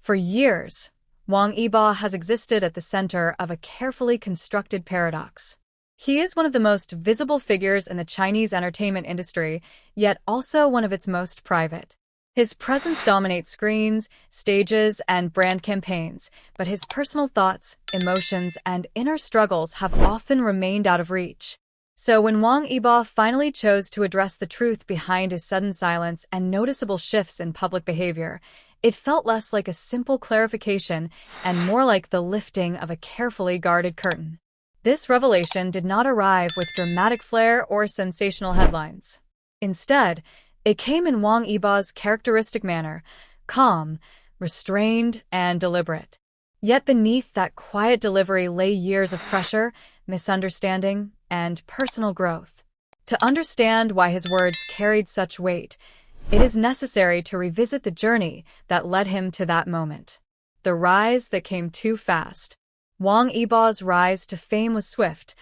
For years, Wang Yibo has existed at the center of a carefully constructed paradox. He is one of the most visible figures in the Chinese entertainment industry, yet also one of its most private. His presence dominates screens, stages, and brand campaigns, but his personal thoughts, emotions, and inner struggles have often remained out of reach. So when Wang Yibo finally chose to address the truth behind his sudden silence and noticeable shifts in public behavior, it felt less like a simple clarification and more like the lifting of a carefully guarded curtain. This revelation did not arrive with dramatic flair or sensational headlines. Instead, it came in Wang Yibo's characteristic manner, calm, restrained, and deliberate. Yet beneath that quiet delivery lay years of pressure, misunderstanding, and personal growth. To understand why his words carried such weight, it is necessary to revisit the journey that led him to that moment. The rise that came too fast. Wang Yibo's rise to fame was swift,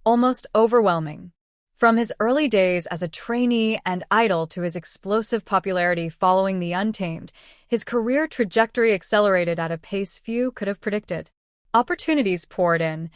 almost overwhelming. From his early days as a trainee and idol to his explosive popularity following The Untamed, his career trajectory accelerated at a pace few could have predicted. Opportunities poured in.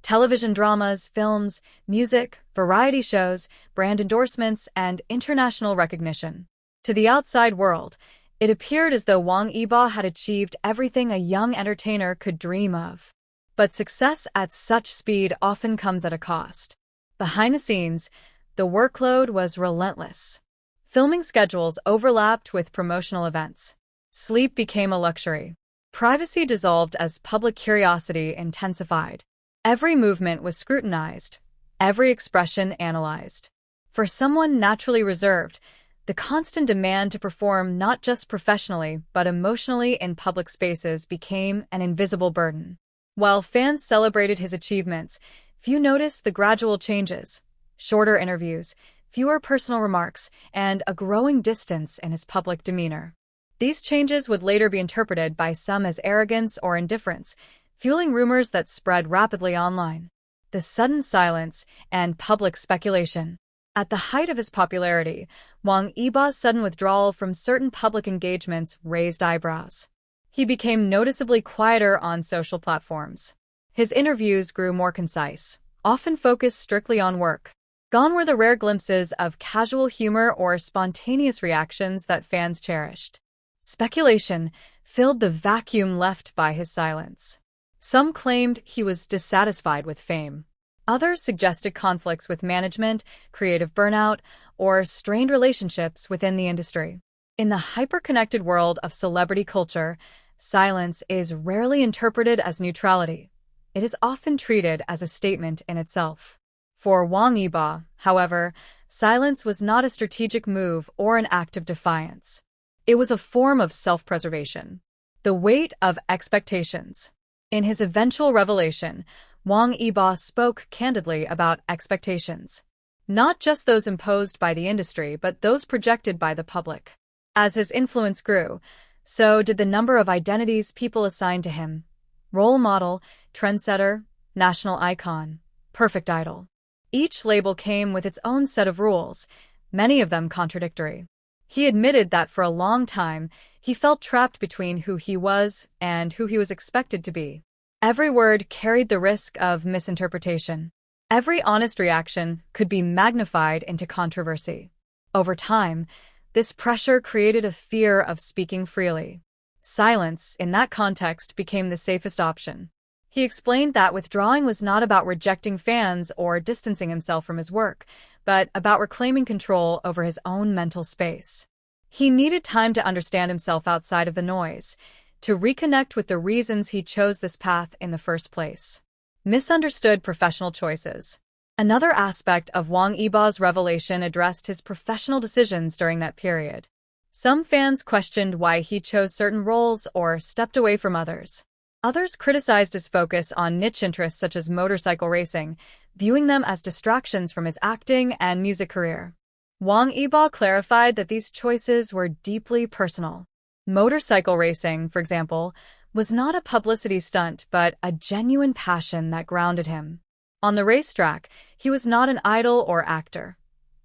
Television dramas, films, music, variety shows, brand endorsements, and international recognition. To the outside world, it appeared as though Wang Yibo had achieved everything a young entertainer could dream of. But success at such speed often comes at a cost. Behind the scenes, the workload was relentless. Filming schedules overlapped with promotional events. Sleep became a luxury. Privacy dissolved as public curiosity intensified. Every movement was scrutinized, every expression analyzed. For someone naturally reserved, the constant demand to perform not just professionally but emotionally in public spaces became an invisible burden. While fans celebrated his achievements, few noticed the gradual changes: shorter interviews, fewer personal remarks, and a growing distance in his public demeanor. These changes would later be interpreted by some as arrogance or indifference, fueling rumors that spread rapidly online. The sudden silence and public speculation. At the height of his popularity, Wang Yibo's sudden withdrawal from certain public engagements raised eyebrows. He became noticeably quieter on social platforms. His interviews grew more concise, often focused strictly on work. Gone were the rare glimpses of casual humor or spontaneous reactions that fans cherished. Speculation filled the vacuum left by his silence. Some claimed he was dissatisfied with fame. Others suggested conflicts with management, creative burnout, or strained relationships within the industry. In the hyper-connected world of celebrity culture, silence is rarely interpreted as neutrality. It is often treated as a statement in itself. For Wang Yibo, however, silence was not a strategic move or an act of defiance. It was a form of self-preservation. The weight of expectations. In his eventual revelation, Wang Yibo spoke candidly about expectations. Not just those imposed by the industry, but those projected by the public. As his influence grew, so did the number of identities people assigned to him: role model, trendsetter, national icon, perfect idol. Each label came with its own set of rules, many of them contradictory. He admitted that for a long time, he felt trapped between who he was and who he was expected to be. Every word carried the risk of misinterpretation. Every honest reaction could be magnified into controversy. Over time, this pressure created a fear of speaking freely. Silence, in that context, became the safest option. He explained that withdrawing was not about rejecting fans or distancing himself from his work, but about reclaiming control over his own mental space. He needed time to understand himself outside of the noise, to reconnect with the reasons he chose this path in the first place. Misunderstood professional choices. Another aspect of Wang Yibo's revelation addressed his professional decisions during that period. Some fans questioned why he chose certain roles or stepped away from others. Others criticized his focus on niche interests such as motorcycle racing, viewing them as distractions from his acting and music career. Wang Yibo clarified that these choices were deeply personal. Motorcycle racing, for example, was not a publicity stunt but a genuine passion that grounded him. On the racetrack, he was not an idol or actor.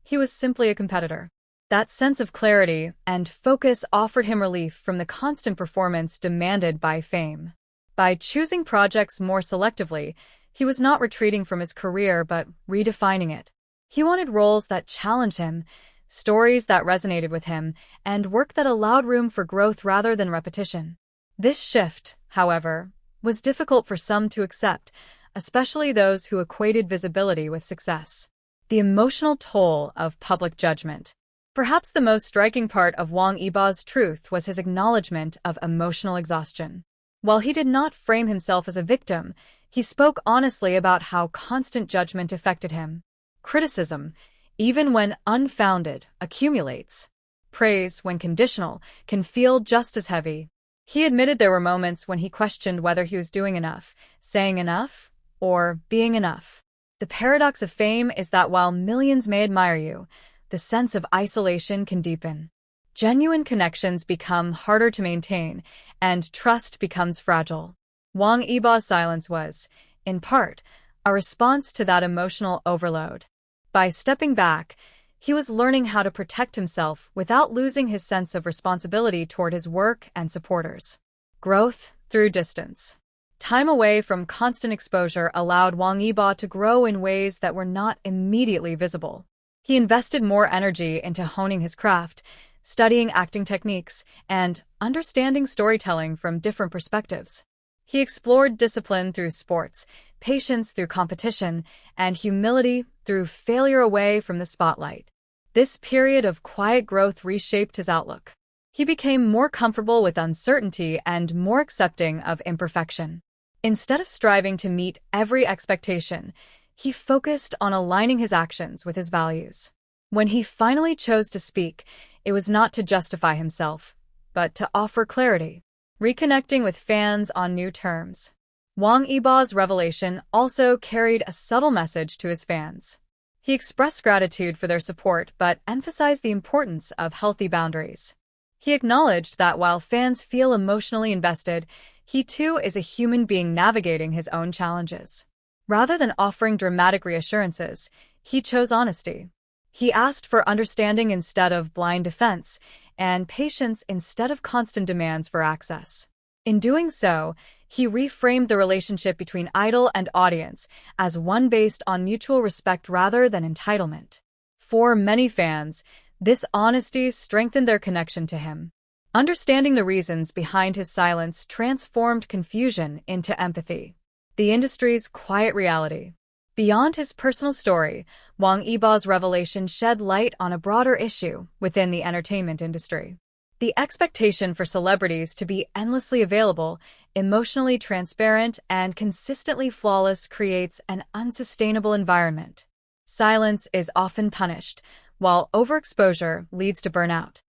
He was simply a competitor. That sense of clarity and focus offered him relief from the constant performance demanded by fame. By choosing projects more selectively, he was not retreating from his career but redefining it. He wanted roles that challenged him, stories that resonated with him, and work that allowed room for growth rather than repetition. This shift, however, was difficult for some to accept, especially those who equated visibility with success. The emotional toll of public judgment. Perhaps the most striking part of Wang Yibo's truth was his acknowledgement of emotional exhaustion. While he did not frame himself as a victim, he spoke honestly about how constant judgment affected him. Criticism, even when unfounded, accumulates. Praise, when conditional, can feel just as heavy. He admitted there were moments when he questioned whether he was doing enough, saying enough, or being enough. The paradox of fame is that while millions may admire you, the sense of isolation can deepen. Genuine connections become harder to maintain, and trust becomes fragile. Wang Yibo's silence was, in part, a response to that emotional overload. By stepping back, he was learning how to protect himself without losing his sense of responsibility toward his work and supporters. Growth through distance. Time away from constant exposure allowed Wang Yibo to grow in ways that were not immediately visible. He invested more energy into honing his craft, studying acting techniques, and understanding storytelling from different perspectives. He explored discipline through sports, patience through competition, and humility through failure away from the spotlight. This period of quiet growth reshaped his outlook. He became more comfortable with uncertainty and more accepting of imperfection. Instead of striving to meet every expectation, he focused on aligning his actions with his values. When he finally chose to speak, it was not to justify himself, but to offer clarity, reconnecting with fans on new terms. Wang Yibo's revelation also carried a subtle message to his fans. He expressed gratitude for their support but emphasized the importance of healthy boundaries. He acknowledged that while fans feel emotionally invested, he too is a human being navigating his own challenges. Rather than offering dramatic reassurances, he chose honesty. He asked for understanding instead of blind defense, and patience instead of constant demands for access. In doing so, he reframed the relationship between idol and audience as one based on mutual respect rather than entitlement. For many fans, this honesty strengthened their connection to him. Understanding the reasons behind his silence transformed confusion into empathy. The industry's quiet reality. Beyond his personal story, Wang Yibo's revelation shed light on a broader issue within the entertainment industry. The expectation for celebrities to be endlessly available, emotionally transparent, and consistently flawless creates an unsustainable environment. Silence is often punished, while overexposure leads to burnout.